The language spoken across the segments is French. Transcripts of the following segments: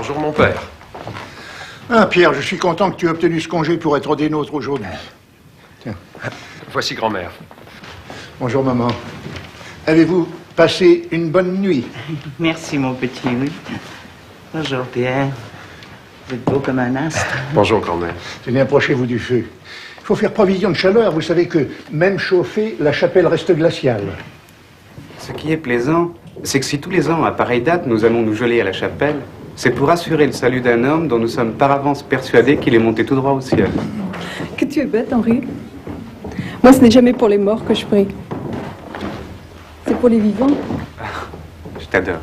Bonjour, mon père. Ah, Pierre, je suis content que tu aies obtenu ce congé pour être des nôtres aujourd'hui. Tiens. Voici grand-mère. Bonjour, maman. Avez-vous passé une bonne nuit? Merci, mon petit, oui. Bonjour, Pierre. Vous êtes beau comme un astre. Bonjour, grand-mère. Tenez, approchez-vous du feu. Il faut faire provision de chaleur. Vous savez que, même chauffée, la chapelle reste glaciale. Ce qui est plaisant, c'est que si tous les ans, à pareille date, nous allons nous geler à la chapelle, c'est pour assurer le salut d'un homme dont nous sommes par avance persuadés qu'il est monté tout droit au ciel. Que tu es bête, Henri. Moi, ce n'est jamais pour les morts que je prie. C'est pour les vivants. Je t'adore.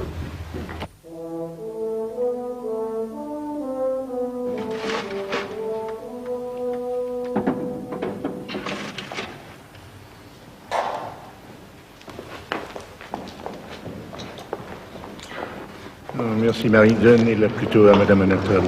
Oh, merci, Marie. Donnez-la plutôt à Madame Anatole.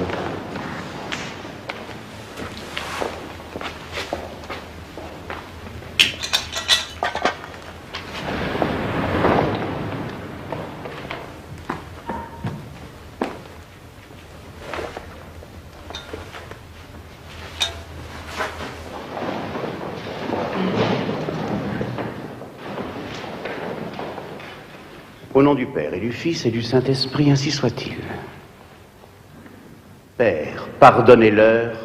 Au nom du Père et du Fils et du Saint-Esprit, ainsi soit-il. Père, pardonnez-leur,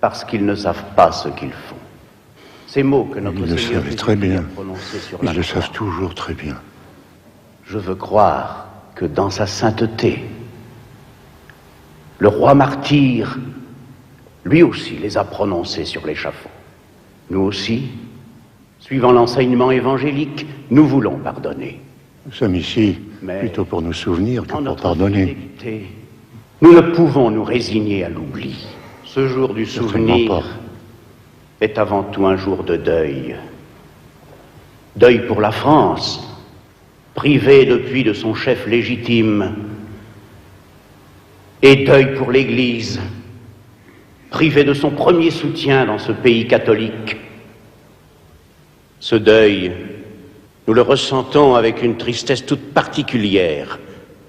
parce qu'ils ne savent pas ce qu'ils font. Ces mots que notre Ils le Seigneur savaient très bien. a prononcés sur Ils la le croix. savent toujours très bien. Je veux croire que dans sa sainteté, le roi martyr, lui aussi, les a prononcés sur l'échafaud. Nous aussi, suivant l'enseignement évangélique, nous voulons pardonner. Nous sommes ici Mais plutôt pour nous souvenir que en pour notre pardonner. fidélité, nous ne pouvons nous résigner à l'oubli. Ce jour du Certainement souvenir pas. est avant tout un jour de deuil. Deuil pour la France, privée depuis de son chef légitime, et deuil pour l'Église, privée de son premier soutien dans ce pays catholique. Ce deuil, nous le ressentons avec une tristesse toute particulière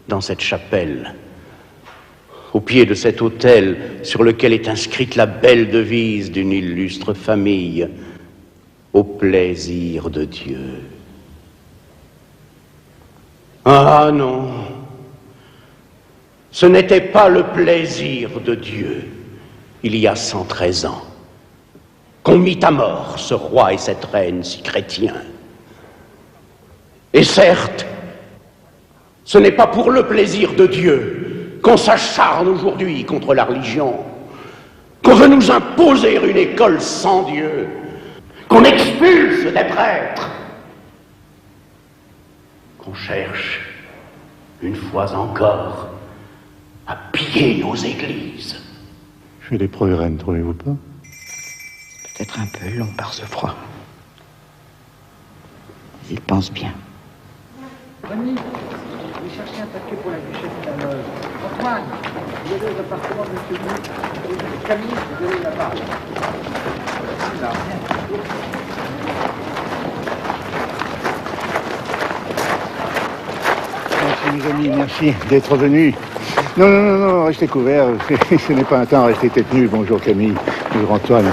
dans cette chapelle, au pied de cet autel sur lequel est inscrite la belle devise d'une illustre famille, au plaisir de Dieu. Ah non, ce n'était pas le plaisir de Dieu, il y a 113 ans, qu'on mit à mort ce roi et cette reine si chrétiens. Et certes, ce n'est pas pour le plaisir de Dieu qu'on s'acharne aujourd'hui contre la religion, qu'on veut nous imposer une école sans Dieu, qu'on expulse des prêtres, qu'on cherche, une fois encore, à piller nos églises. Je fais des progrès, ne trouvez-vous pas? Peut-être un peu long par ce froid. Il pense bien. Rémi, vous cherchez un papier pour la duchesse d'Hanovre. Antoine, vous allez aux appartements de M. Luc. Camille, vous allez là-bas. Là. Merci, mes amis, merci d'être venus. Non, non, non, non, restez couverts. Ce n'est pas un temps à rester tête nue. Bonjour, Camille. Bonjour, Antoine.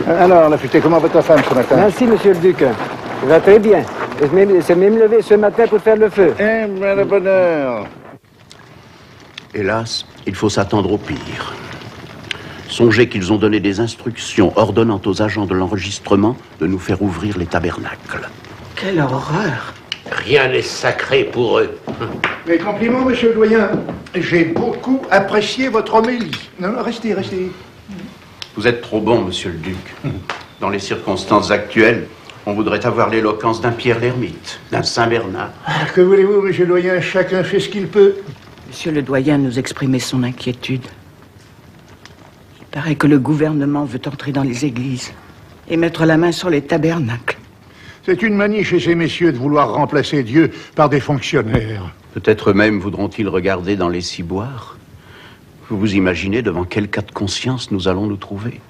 Alors, Lafutée, comment va ta femme ce matin? Merci, monsieur le duc. Ça va très bien. Elle s'est même levée ce matin pour faire le feu. Eh bien, le bonheur. Hélas, il faut s'attendre au pire. Songez qu'ils ont donné des instructions ordonnant aux agents de l'enregistrement de nous faire ouvrir les tabernacles. Quelle horreur! Rien n'est sacré pour eux. Mes compliments, monsieur le doyen. J'ai beaucoup apprécié votre homélie. Non, non, restez, restez. Vous êtes trop bon, monsieur le duc. Dans les circonstances actuelles, on voudrait avoir l'éloquence d'un Pierre l'Ermite, d'un Saint Bernard. Ah, que voulez-vous, monsieur le doyen? Chacun fait ce qu'il peut. Monsieur le doyen nous exprimait son inquiétude. Il paraît que le gouvernement veut entrer dans les églises et mettre la main sur les tabernacles. C'est une manie chez ces messieurs de vouloir remplacer Dieu par des fonctionnaires. Peut-être même voudront-ils regarder dans les ciboires. Vous vous imaginez devant quel cas de conscience nous allons nous trouver?